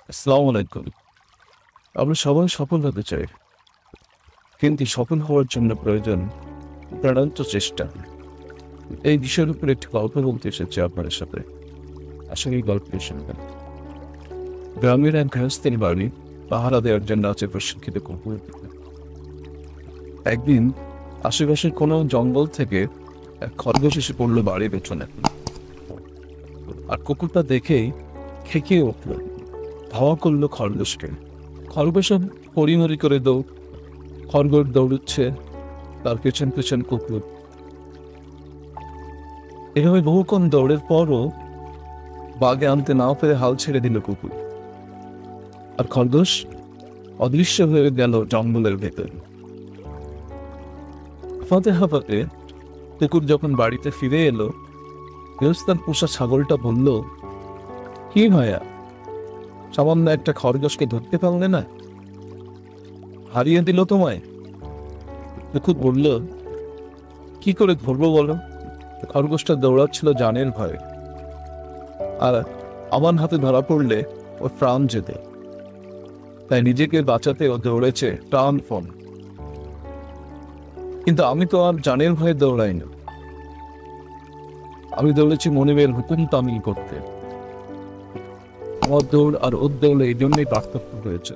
আসসালামু আলাইকুম। আমরা সবাই সফল হতে চাই, কিন্তু সফল হওয়ার জন্য প্রয়োজন প্রাণান্ত চেষ্টা। এই বিষয়ের উপর একটি গল্প বলতে এসেছি আপনাদের সাথে। আসলে এই গল্পটি শুনবেন। গ্রামের এক গৃহস্থের বাড়ি পাহারা দেওয়ার জন্য আছে প্রশিক্ষিত কুকুর। একদিন আশেপাশের কোনো জঙ্গল থেকে এক খরগোশ এসে পড়লো বাড়ির পেছনে, আর কুকুরটা দেখেই খেকিয়ে উঠল, ধাওয়া করলো খরগোশকে। খরগোশ হরিহরি করে দৌড়, খরগোশ দৌড়চ্ছে, তার পেছন পেছন কুকুর। এভাবে বহুক্ষণ দৌড়ের পরও বাগে আনতে না পেরে হাল ছেড়ে দিল কুকুর, আর খরগোশ অদৃশ্য হয়ে গেল জঙ্গলের ভেতর। হাঁপাতে হাঁপাতে কুকুর যখন বাড়িতে ফিরে এলো, গৃহস্থান পোষা ছাগলটা বলল, কি ভাইয়া, সামান্য একটা খরগোশকে ধরতে পারলে না? হারিয়ে দিল তোমায়? কুকুর বলল, কি করে ধরবো বলো? খরগোশটা দৌড়াচ্ছিল জানের ভয়ে, আর আমার হাতে ধরা পড়লে ওর প্রাণ যেতে, তাই নিজেকে বাঁচাতে ও দৌড়েছে প্রাণপণ। কিন্তু আমি তো আর জানের ভয়ে দৌড়াই না, আমি দৌড়েছি মনিবের হুকুম তামিল করতে। আমার দৌড় আর ওর দৌড়ে এই জন্যই পার্থক্য হয়েছে।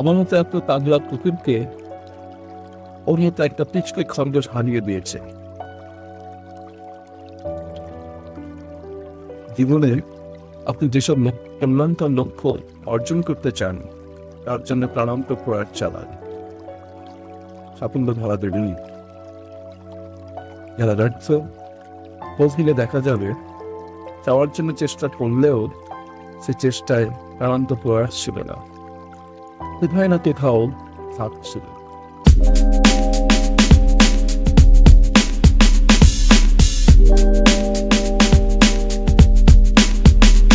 আমার মতো এত তাগড়া কুকুরকে ওর মতো একটা পিচকে খরগোশ হারিয়ে দিয়েছে। জীবনে আপনি যেসব কল্যাণকর লক্ষ্য অর্জন করতে চান, তার জন্য প্রাণান্ত প্রয়াস চালান। সাফল্য ধরা দেবেন। যারা ব্যর্থ, খোঁজ নিলে দেখা যাবে চাওয়ার জন্য চেষ্টা করলেও সে চেষ্টায় প্রাণান্ত প্রয়াস ছিল না, কোথায় না কোথাও থাকছিল।